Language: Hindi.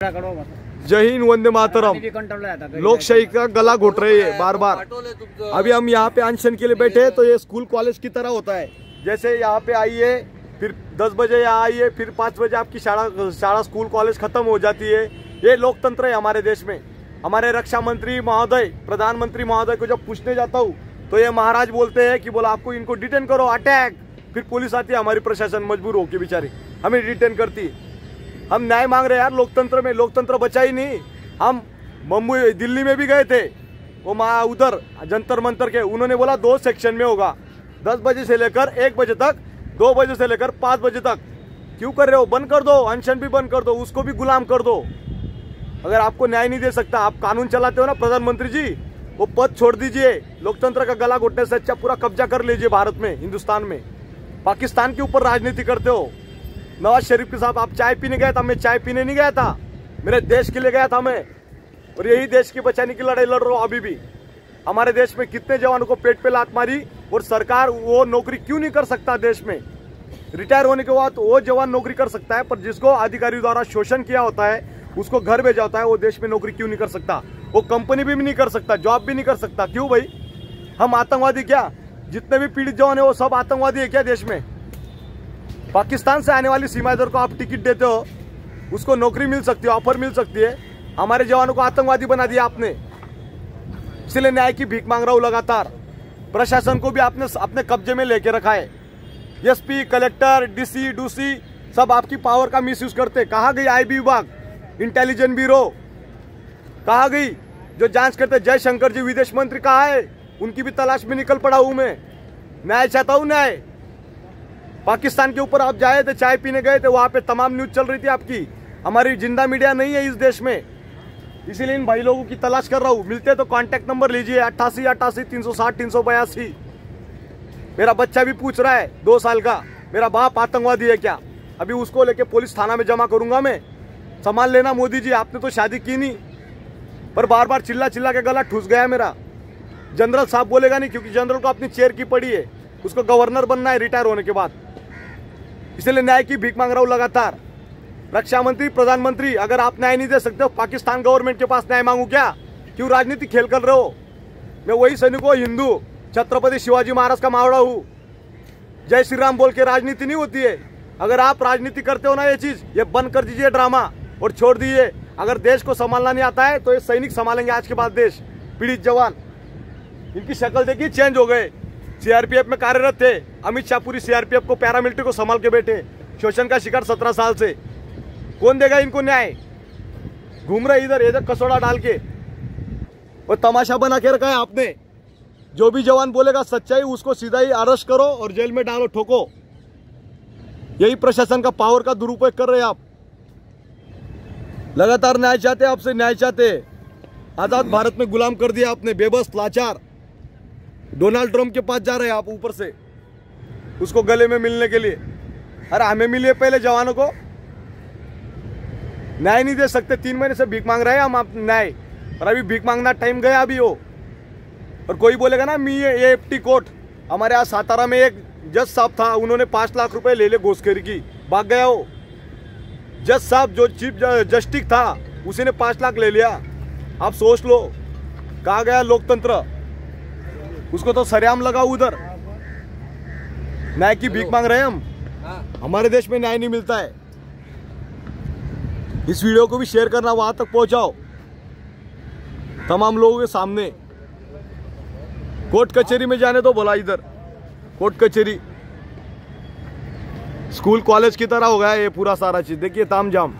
जय हिंद, वंदे मातरम। लोकशाही का गला घोट रहे हैं बार बार। अभी हम यहाँ पे अनशन के लिए बैठे हैं, तो ये स्कूल कॉलेज की तरह होता है। जैसे यहाँ पे आइए, फिर 10 बजे यहाँ आइए, फिर 5 बजे आपकी शाला स्कूल कॉलेज खत्म हो जाती है। ये लोकतंत्र है हमारे देश में। हमारे रक्षा मंत्री महोदय, प्रधानमंत्री महोदय को जब पूछने जाता हूँ तो ये महाराज बोलते हैं कि बोला आपको इनको डिटेन करो, अटैक। फिर पुलिस आती है, हमारी प्रशासन मजबूर होकर बेचारी हमें डिटेन करती है। हम न्याय मांग रहे हैं यार लोकतंत्र में। लोकतंत्र बचा ही नहीं। हम मुंबई दिल्ली में भी गए थे, वो उधर जंतर मंतर के, उन्होंने बोला 2 सेक्शन में होगा, 10 बजे से लेकर 1 बजे तक, 2 बजे से लेकर 5 बजे तक। क्यों कर रहे हो? बंद कर दो, अनशन भी बंद कर दो, उसको भी गुलाम कर दो। अगर आपको न्याय नहीं दे सकता, आप कानून चलाते हो ना प्रधानमंत्री जी, वो पद छोड़ दीजिए। लोकतंत्र का गला घोटने से अच्छा पूरा कब्जा कर लीजिए भारत में, हिंदुस्तान में। पाकिस्तान के ऊपर राजनीति करते हो। नवाज शरीफ के साथ आप चाय पीने गए था, मैं चाय पीने नहीं गया था, मेरे देश के लिए गया था मैं। और यही देश की बचाने की लड़ाई लड़ रहा हूं अभी भी। हमारे देश में कितने जवानों को पेट पे लात मारी, और सरकार वो नौकरी क्यों नहीं कर सकता देश में? रिटायर होने के बाद वो जवान नौकरी कर सकता है, पर जिसको अधिकारियों द्वारा शोषण किया होता है, उसको घर भेजा होता है, वो देश में नौकरी क्यों नहीं कर सकता? वो कंपनी भी नहीं कर सकता, जॉब भी नहीं कर सकता। क्यों भाई? हम आतंकवादी क्या? जितने भी पीड़ित जवान है वो सब आतंकवादी है क्या देश में? पाकिस्तान से आने वाली सीमाएदार को आप टिकट देते हो, उसको नौकरी मिल सकती है, ऑफर मिल सकती है। हमारे जवानों को आतंकवादी बना दिया आपने। इसलिए न्याय की भीख मांग रहा हूं लगातार। प्रशासन को भी आपने अपने कब्जे में लेके रखा है। एसपी, कलेक्टर, डीसी, डूसी सब आपकी पावर का मिसयूज करते। कहाँ गई आईबी विभाग, इंटेलिजेंस ब्यूरो कहाँ गई जो जांच करते? जयशंकर जी विदेश मंत्री कहाँ है? उनकी भी तलाश में निकल पड़ा हूं मैं। न्याय चाहता हूं, न्याय। पाकिस्तान के ऊपर आप जाए थे, चाय पीने गए थे, वहां पे तमाम न्यूज चल रही थी आपकी। हमारी जिंदा मीडिया नहीं है इस देश में, इसीलिए इन भाई लोगों की तलाश कर रहा हूं। मिलते तो कांटेक्ट नंबर लीजिए 88 88 360 382। मेरा बच्चा भी पूछ रहा है 2 साल का, मेरा बाप आतंकवादी है क्या? अभी उसको लेके पुलिस थाना में जमा करूंगा मैं। संभाल लेना मोदी जी, आपने तो शादी की नहीं, पर बार बार चिल्ला चिल्ला के गला ठूस गया मेरा। जनरल साहब बोलेगा नहीं, क्योंकि जनरल को अपनी चेयर की पड़ी है, उसको गवर्नर बनना है रिटायर होने के बाद। इसलिए न्याय की भीख मांग रहा हूं लगातार। रक्षा मंत्री, प्रधानमंत्री, अगर आप न्याय नहीं दे सकते हो, पाकिस्तान गवर्नमेंट के पास न्याय मांगू क्या? क्यों राजनीति खेल कर रहे हो? मैं वही सैनिक हूं, हिंदू, छत्रपति शिवाजी महाराज का मावड़ा हूं। जय श्री राम बोल के राजनीति नहीं होती है। अगर आप राजनीति करते हो ना, ये चीज ये बंद कर दीजिए ड्रामा, और छोड़ दीजिए। अगर देश को संभालना नहीं आता है तो ये सैनिक संभालेंगे आज के बाद देश। पीड़ित जवान, इनकी शक्ल देखिए, चेंज हो गए। सीआरपीएफ में कार्यरत थे, अमित शाह पूरी सीआरपीएफ को, पैरामिलिट्री को संभाल के बैठे। शोषण का शिकार 17 साल से। कौन देगा इनको न्याय? घूम रहे इधर इधर कसौड़ा डाल के, और तमाशा बना के रखा है आपने। जो भी जवान बोलेगा सच्चाई, उसको सीधा ही अरेस्ट करो और जेल में डालो, ठोको। यही प्रशासन का पावर का दुरुपयोग कर रहे हैं आप। लगातार न्याय चाहते, आपसे न्याय चाहते। आजाद भारत में गुलाम कर दिया आपने, बेबस, लाचार। डोनाल्ड ट्रंप के पास जा रहे हैं आप ऊपर से, उसको गले में मिलने के लिए। अरे हमें मिलिए पहले, जवानों को। न्याय नहीं दे सकते, 3 महीने से भीख मांग रहे हैं हम आप न्याय, और अभी भीख मांगना टाइम गया अभी वो। और कोई बोलेगा ना मी ये एफटी कोर्ट, हमारे यहाँ सातारा में एक जज साहब था, उन्होंने 5 लाख रुपए ले घूसखोरी की, भाग गया वो। जज साहब जो चीफ जस्टिस था, उसी ने 5 लाख ले लिया। आप सोच लो कहाँ गया लोकतंत्र? उसको तो सरेआम लगा उधर। न्याय की भीख मांग रहे हैं हम। हमारे देश में न्याय नहीं मिलता है। इस वीडियो को भी शेयर करना, वहां तक पहुंचाओ तमाम लोगों के सामने। कोर्ट कचहरी में जाने दो बोला, इधर कोर्ट कचहरी स्कूल कॉलेज की तरह हो गया ये पूरा सारा चीज। देखिए तामझाम।